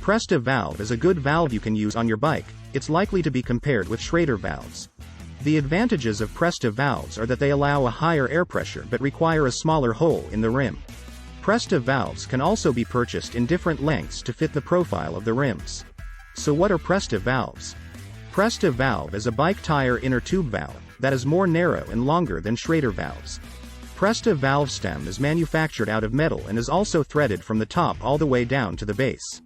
Presta valve is a good valve you can use on your bike. It's likely to be compared with Schrader valves. The advantages of Presta valves are that they allow a higher air pressure but require a smaller hole in the rim. Presta valves can also be purchased in different lengths to fit the profile of the rims. So what are Presta valves? Presta valve is a bike tire inner tube valve that is more narrow and longer than Schrader valves. Presta valve stem is manufactured out of metal and is also threaded from the top all the way down to the base.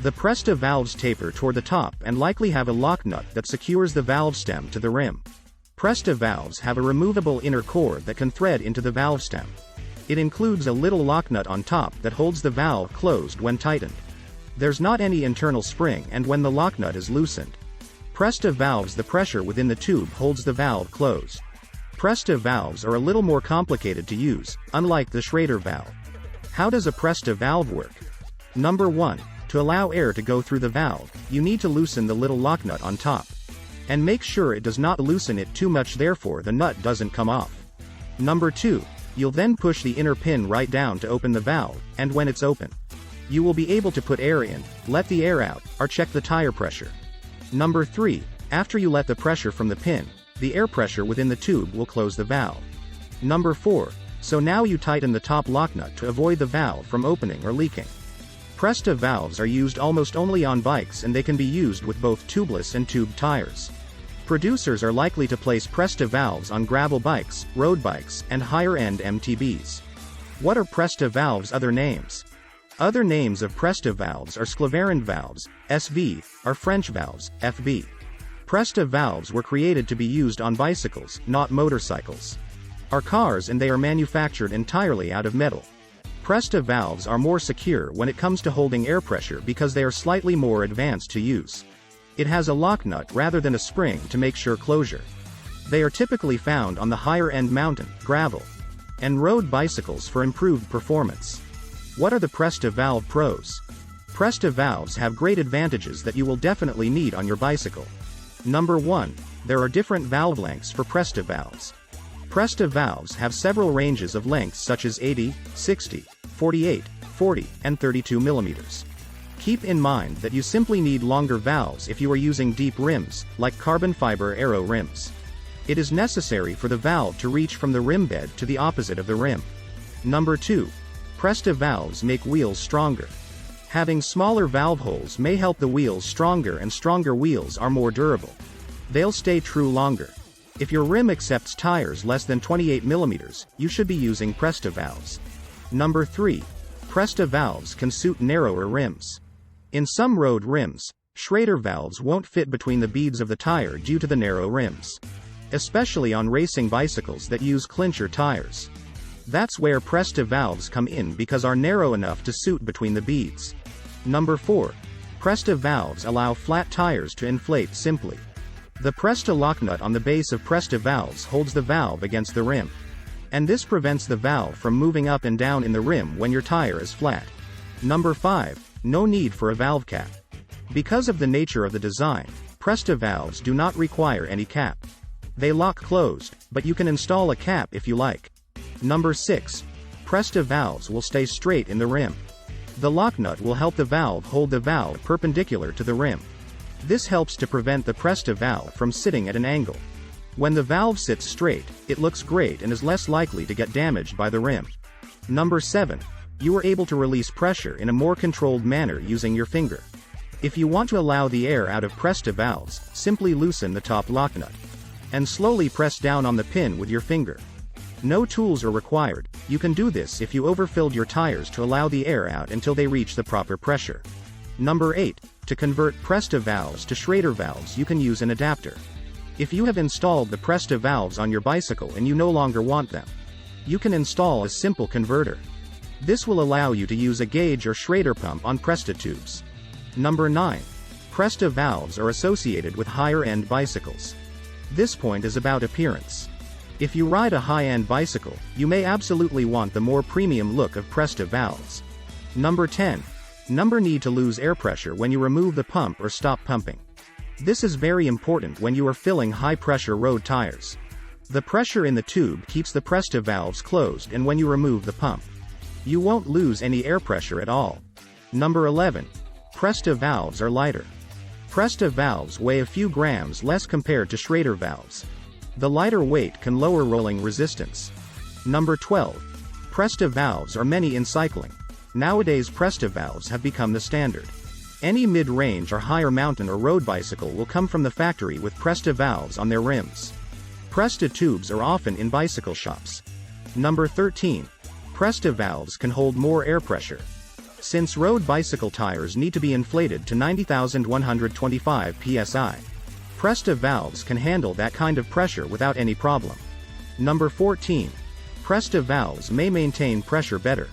The Presta valves taper toward the top and likely have a lock nut that secures the valve stem to the rim. Presta valves have a removable inner cord that can thread into the valve stem. It includes a little lock nut on top that holds the valve closed when tightened. There's not any internal spring, and when the lock nut is loosened, Presta valves, the pressure within the tube holds the valve closed. Presta valves are a little more complicated to use, unlike the Schrader valve. How does a Presta valve work? Number 1. To allow air to go through the valve, you need to loosen the little lock nut on top. And make sure it does not loosen it too much, therefore the nut doesn't come off. Number 2. You'll then push the inner pin right down to open the valve, and when it's open, you will be able to put air in, let the air out, or check the tire pressure. Number 3. After you let the pressure from the pin, the air pressure within the tube will close the valve. Number 4. So now you tighten the top lock nut to avoid the valve from opening or leaking. Presta valves are used almost only on bikes, and they can be used with both tubeless and tube tires. Producers are likely to place Presta valves on gravel bikes, road bikes, and higher-end MTBs. What are Presta valves' other names? Other names of Presta valves are Schrader valves, SV, or French valves, FV. Presta valves were created to be used on bicycles, not motorcycles, or cars, and they are manufactured entirely out of metal. Presta valves are more secure when it comes to holding air pressure because they are slightly more advanced to use. It has a lock nut rather than a spring to make sure closure. They are typically found on the higher-end mountain, gravel, and road bicycles for improved performance. What are the Presta valve pros? Presta valves have great advantages that you will definitely need on your bicycle. Number 1. There are different valve lengths for Presta valves. Presta valves have several ranges of lengths such as 80, 60, 48, 40, and 32 mm. Keep in mind that you simply need longer valves if you are using deep rims, like carbon fiber aero rims. It is necessary for the valve to reach from the rim bed to the opposite of the rim. Number 2. Presta valves make wheels stronger. Having smaller valve holes may help the wheels stronger, and stronger wheels are more durable. They'll stay true longer. If your rim accepts tires less than 28 mm, you should be using Presta valves. Number 3. Presta valves can suit narrower rims. In some road rims, Schrader valves won't fit between the beads of the tire due to the narrow rims, especially on racing bicycles that use clincher tires. That's where Presta valves come in because are narrow enough to suit between the beads. Number 4. Presta valves allow flat tires to inflate simply. The Presta lock nut on the base of Presta valves holds the valve against the rim, and this prevents the valve from moving up and down in the rim when your tire is flat. Number 5. No need for a valve cap. Because of the nature of the design, Presta valves do not require any cap. They lock closed, but you can install a cap if you like. Number 6. Presta valves will stay straight in the rim. The lock nut will help the valve hold the valve perpendicular to the rim. This helps to prevent the Presta valve from sitting at an angle. When the valve sits straight, it looks great and is less likely to get damaged by the rim. Number 7. You are able to release pressure in a more controlled manner using your finger. If you want to allow the air out of Presta valves, simply loosen the top lock nut and slowly press down on the pin with your finger. No tools are required. You can do this if you overfilled your tires to allow the air out until they reach the proper pressure. Number 8. To convert Presta valves to Schrader valves, you can use an adapter. If you have installed the Presta valves on your bicycle and you no longer want them, you can install a simple converter. This will allow you to use a gauge or Schrader pump on Presta tubes. Number 9. Presta valves are associated with higher-end bicycles. This point is about appearance. If you ride a high-end bicycle, you may absolutely want the more premium look of Presta valves. Number 10. Number need to lose air pressure when you remove the pump or stop pumping. This is very important when you are filling high-pressure road tires. The pressure in the tube keeps the Presta valves closed, and when you remove the pump, you won't lose any air pressure at all. Number 11. Presta valves are lighter. Presta valves weigh a few grams less compared to Schrader valves. The lighter weight can lower rolling resistance. Number 12. Presta valves are many in cycling. Nowadays Presta valves have become the standard. Any mid-range or higher mountain or road bicycle will come from the factory with Presta valves on their rims. Presta tubes are often in bicycle shops. Number 13. Presta valves can hold more air pressure. Since road bicycle tires need to be inflated to 90,125 psi, Presta valves can handle that kind of pressure without any problem. Number 14. Presta valves may maintain pressure better.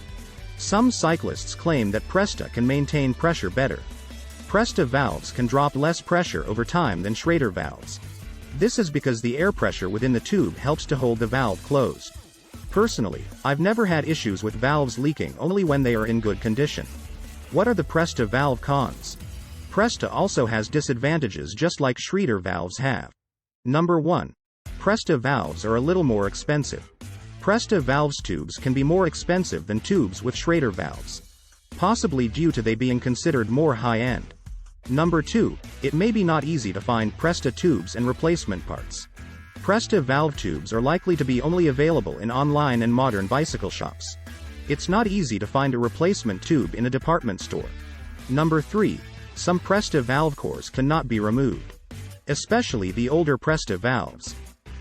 Some cyclists claim that Presta can maintain pressure better. Presta valves can drop less pressure over time than Schrader valves. This is because the air pressure within the tube helps to hold the valve closed. Personally, I've never had issues with valves leaking only when they are in good condition. What are the Presta valve cons? Presta also has disadvantages just like Schrader valves have. Number 1. Presta valves are a little more expensive. Presta valves tubes can be more expensive than tubes with Schrader valves, possibly due to they being considered more high-end. Number 2. It may be not easy to find Presta tubes and replacement parts. Presta valve tubes are likely to be only available in online and modern bicycle shops. It's not easy to find a replacement tube in a department store. Number 3. Some Presta valve cores cannot be removed, especially the older Presta valves.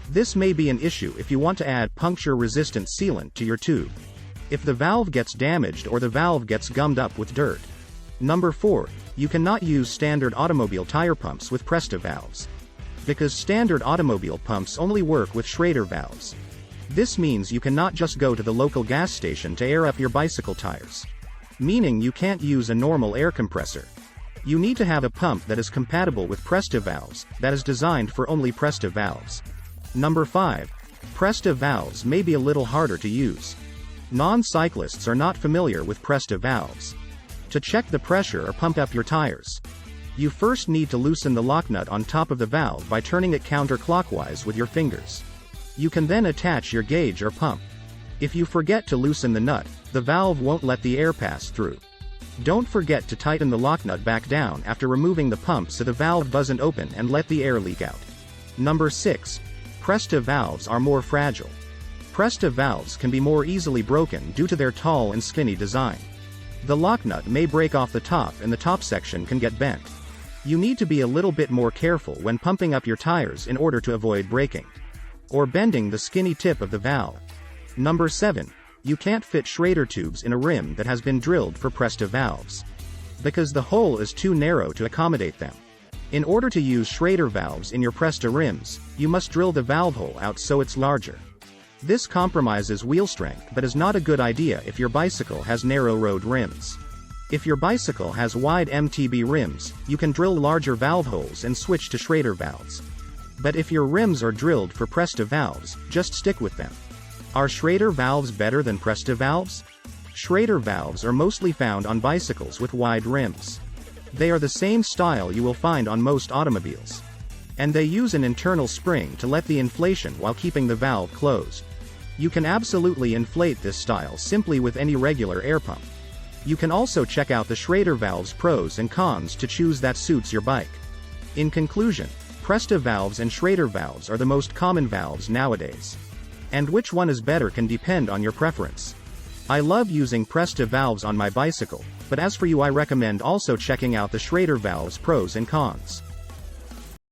This may be an issue if you want to add puncture-resistant sealant to your tube, if the valve gets damaged or the valve gets gummed up with dirt. Number 4. You cannot use standard automobile tire pumps with Presta valves, because standard automobile pumps only work with Schrader valves. This means you cannot just go to the local gas station to air up your bicycle tires, meaning you can't use a normal air compressor. You need to have a pump that is compatible with Presta valves, that is designed for only Presta valves. Number 5. Presta valves may be a little harder to use. Non-cyclists are not familiar with Presta valves. To check the pressure or pump up your tires, you first need to loosen the lock nut on top of the valve by turning it counterclockwise with your fingers. You can then attach your gauge or pump. If you forget to loosen the nut, the valve won't let the air pass through. Don't forget to tighten the lock nut back down after removing the pump so the valve doesn't open and let the air leak out. Number 6. Presta valves are more fragile. Presta valves can be more easily broken due to their tall and skinny design. The lock nut may break off the top and the top section can get bent. You need to be a little bit more careful when pumping up your tires in order to avoid breaking or bending the skinny tip of the valve. Number 7. You can't fit Schrader tubes in a rim that has been drilled for Presta valves, because the hole is too narrow to accommodate them. In order to use Schrader valves in your Presta rims, you must drill the valve hole out so it's larger. This compromises wheel strength but is not a good idea if your bicycle has narrow road rims. If your bicycle has wide MTB rims, you can drill larger valve holes and switch to Schrader valves. But if your rims are drilled for Presta valves, just stick with them. Are Schrader valves better than Presta valves? Schrader valves are mostly found on bicycles with wide rims. They are the same style you will find on most automobiles, and they use an internal spring to let the inflation while keeping the valve closed. You can absolutely inflate this style simply with any regular air pump. You can also check out the Schrader valves pros and cons to choose that suits your bike. In conclusion, Presta valves and Schrader valves are the most common valves nowadays. And which one is better can depend on your preference. I love using Presta valves on my bicycle, but as for you, I recommend also checking out the Schrader valves pros and cons.